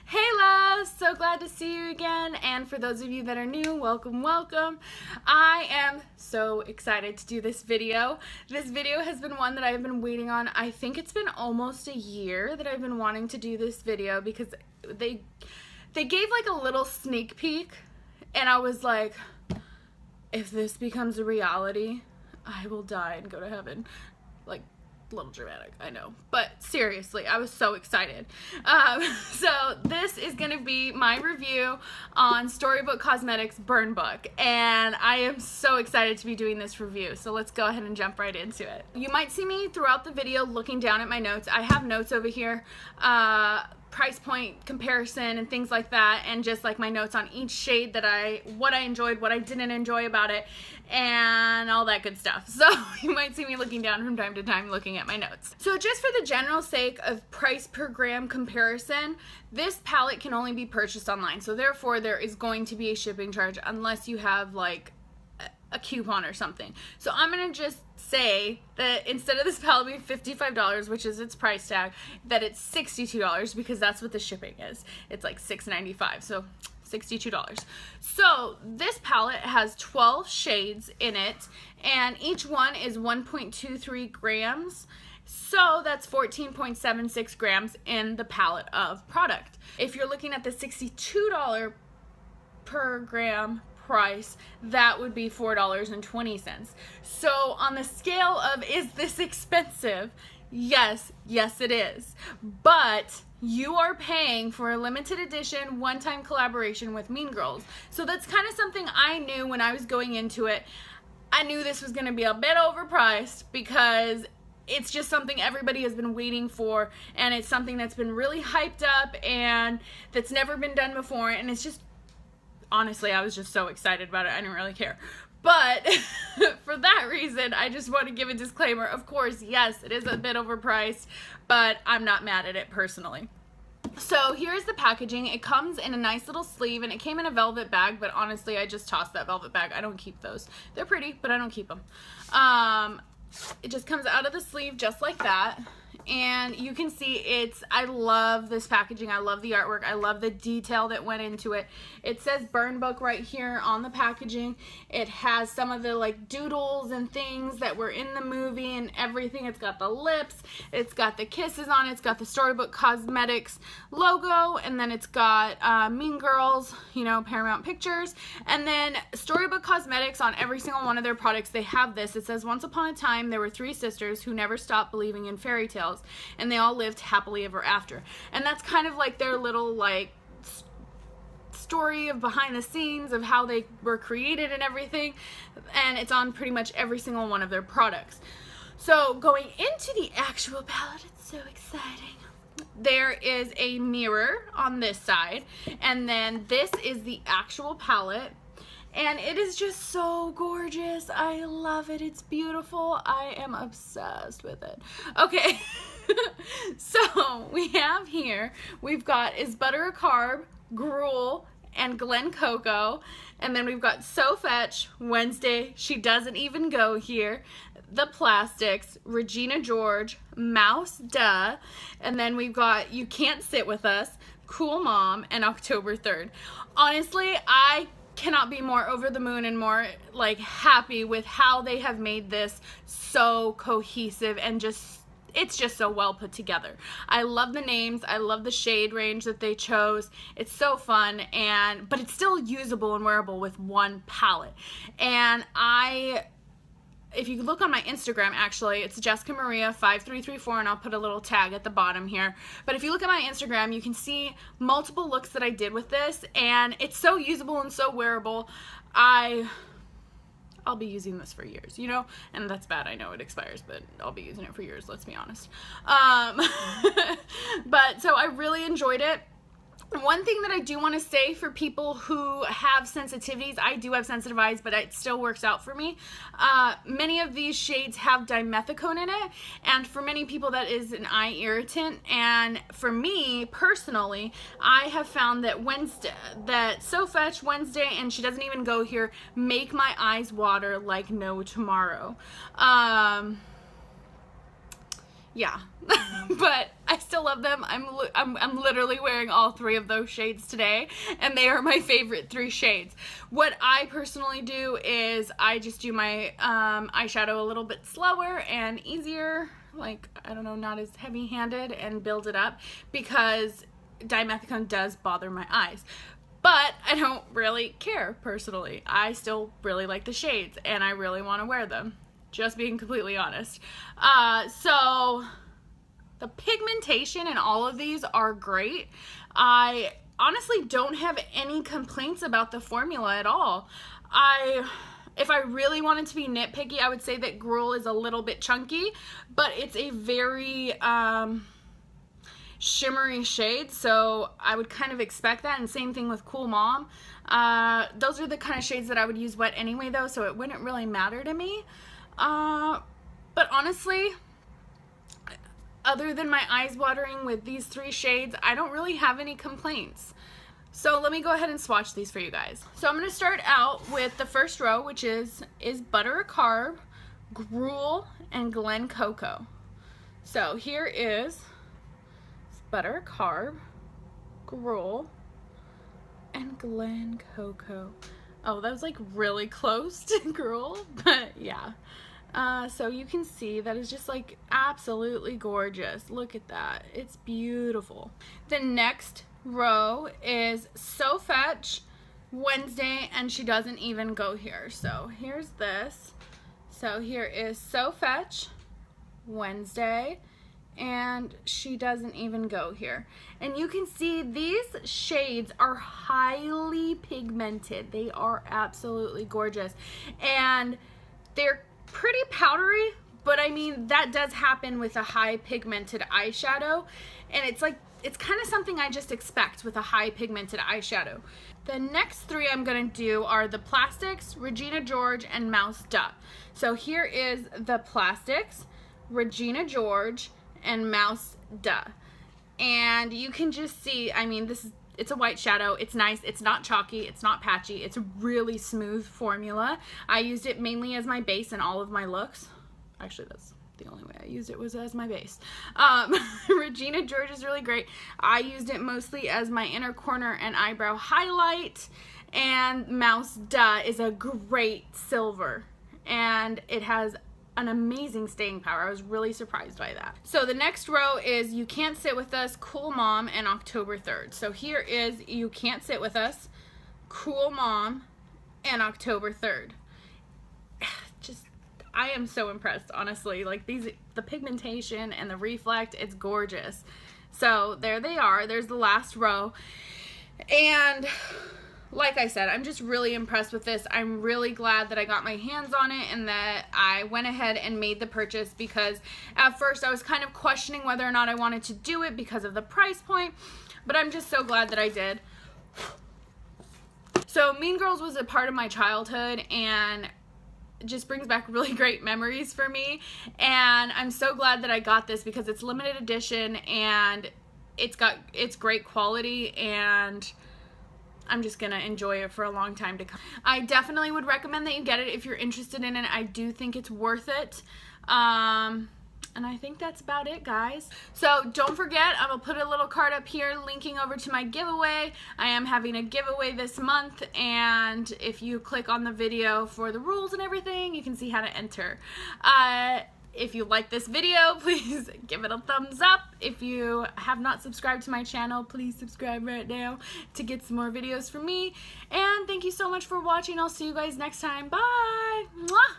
Hey loves, so glad to see you again, and for those of you that are new, welcome, welcome. I am so excited to do this video. This video has been one that I've been waiting on. I think it's been almost a year that I've been wanting to do this video because they gave like a little sneak peek, and I was like, if this becomes a reality, I will die and go to heaven. Like, a little dramatic, I know, but seriously, I was so excited. So this is going to be my review on Storybook Cosmetics Burn Book, and I am so excited to be doing this review, so let's go ahead and jump right into it. You might see me throughout the video looking down at my notes. I have notes over here, price point comparison and things like that, and just like my notes on each shade that what I enjoyed, what I didn't enjoy about it, and all that good stuff. So you might see me looking down from time to time looking at my notes. So just for the general sake of price per gram comparison, this palette can only be purchased online, so therefore there is going to be a shipping charge unless you have like a coupon or something. So I'm gonna just say that instead of this palette being $55, which is its price tag, that it's $62 because that's what the shipping is. It's like $6.95, so $62. So this palette has 12 shades in it, and each one is 1.23 grams. So that's 14.76 grams in the palette of product. If you're looking at the $62 per gram price, that would be $4.20. So on the scale of, is this expensive? Yes it is. But you are paying for a limited edition one-time collaboration with Mean Girls. So that's kind of something I knew when I was going into it. I knew this was going to be a bit overpriced because it's just something everybody has been waiting for, and it's something that's been really hyped up and that's never been done before, and it's just, honestly, I was just so excited about it, I didn't really care. But for that reason, I just want to give a disclaimer. Of course, yes, it is a bit overpriced, but I'm not mad at it personally. So here's the packaging. It comes in a nice little sleeve, and it came in a velvet bag, but honestly, I just tossed that velvet bag. I don't keep those. They're pretty, but I don't keep them. It just comes out of the sleeve just like that. And you can see I love this packaging. I love the artwork. I love the detail that went into it. It says Burn Book right here on the packaging. It has some of the like doodles and things that were in the movie and everything. It's got the lips. It's got the kisses on it. It's got the Storybook Cosmetics logo. And then it's got Mean Girls, you know, Paramount Pictures. And then Storybook Cosmetics, on every single one of their products, they have this. It says, once upon a time, there were 3 sisters who never stopped believing in fairy tales, and they all lived happily ever after. And that's kind of like their little like story of behind the scenes of how they were created and everything, and it's on pretty much every single one of their products. So going into the actual palette, it's so exciting. There is a mirror on this side, and then this is the actual palette. And it is just so gorgeous. I love it. It's beautiful. I am obsessed with it. Okay, so we have here, we've got Is Butter a Carb, Gruel, and Glen Coco. And then we've got So Fetch, Wednesday, She Doesn't Even Go Here, The Plastics, Regina George, Mouse Duh. And then we've got You Can't Sit With Us, Cool Mom, and October 3rd. Honestly, I cannot be more over the moon and more like happy with how they have made this so cohesive, and it's just so well put together. I love the names. I love the shade range that they chose. It's so fun, but it's still usable and wearable with one palette. And if you look on my Instagram, actually, it's Jessica Maria 5334, and I'll put a little tag at the bottom here. But if you look at my Instagram, you can see multiple looks that I did with this, and it's so usable and so wearable. I'll be using this for years, you know, and that's bad. I know it expires, but I'll be using it for years, let's be honest. But so I really enjoyed it. One thing that I do want to say for people who have sensitivities, I do have sensitive eyes, but it still works out for me. Many of these shades have dimethicone in it, and for many people that is an eye irritant. And for me personally, I have found that So Fetch, Wednesday, and She Doesn't Even Go Here make my eyes water like no tomorrow. yeah. But I still love them. I'm literally wearing all 3 of those shades today, and they are my favorite 3 shades. What I personally do is I just do my eyeshadow a little bit slower and easier, like, I don't know, not as heavy-handed, and build it up, because dimethicone does bother my eyes. But I don't really care, personally. I still really like the shades, and I really want to wear them. Just being completely honest. So the pigmentation in all of these are great. I honestly don't have any complaints about the formula at all. If I really wanted to be nitpicky, I would say that Gruel is a little bit chunky, but it's a very shimmery shade, so I would kind of expect that, and same thing with Cool Mom. Those are the kind of shades that I would use wet anyway though, so it wouldn't really matter to me. But honestly, other than my eyes watering with these 3 shades, I don't really have any complaints. So let me go ahead and swatch these for you guys. So I'm going to start out with the first row, which is Butter or Carb, Gruel, and Glen Coco. So here is Butter or Carb, Gruel, and Glen Coco. Oh, that was like really close to Gruel, but yeah. So you can see that is just like absolutely gorgeous. Look at that. It's beautiful. The next row is So Fetch, Wednesday, and she doesn't even go here. So here's this. So here is So Fetch, Wednesday, and she doesn't even go here. And you can see these shades are highly pigmented. They are absolutely gorgeous. And they're pretty powdery, but I mean, that does happen with a high pigmented eyeshadow, and it's like, it's kind of something I just expect with a high pigmented eyeshadow. The next 3 I'm gonna do are the Plastics, Regina George, and Mouse Duh. So here is the Plastics, Regina George, and Mouse Duh. And you can just see, I mean, it's a white shadow. It's nice. It's not chalky. It's not patchy. It's a really smooth formula. I used it mainly as my base in all of my looks. Actually, that's the only way I used it, was as my base. Regina George is really great. I used it mostly as my inner corner and eyebrow highlight. And Mouse Duh is a great silver. And it has an amazing staying power. I was really surprised by that. So the next row is You Can't Sit With Us, Cool Mom, and October 3rd. So here is You Can't Sit With Us, Cool Mom, and October 3rd. Just, I am so impressed, honestly. Like the pigmentation and the reflect, it's gorgeous. So there they are. There's the last row. And like I said, I'm just really impressed with this. I'm really glad that I got my hands on it and that I went ahead and made the purchase, because at first I was kind of questioning whether or not I wanted to do it because of the price point, but I'm just so glad that I did. So Mean Girls was a part of my childhood, and it just brings back really great memories for me, and I'm so glad that I got this because it's limited edition and it's great quality, and I'm just gonna enjoy it for a long time to come. I definitely would recommend that you get it if you're interested in it. I do think it's worth it. And I think that's about it, guys. So don't forget, I will put a little card up here linking over to my giveaway. I am having a giveaway this month, and if you click on the video for the rules and everything, you can see how to enter. If you like this video, please give it a thumbs up. If you have not subscribed to my channel, please subscribe right now to get some more videos from me. And thank you so much for watching. I'll see you guys next time. Bye! Mwah!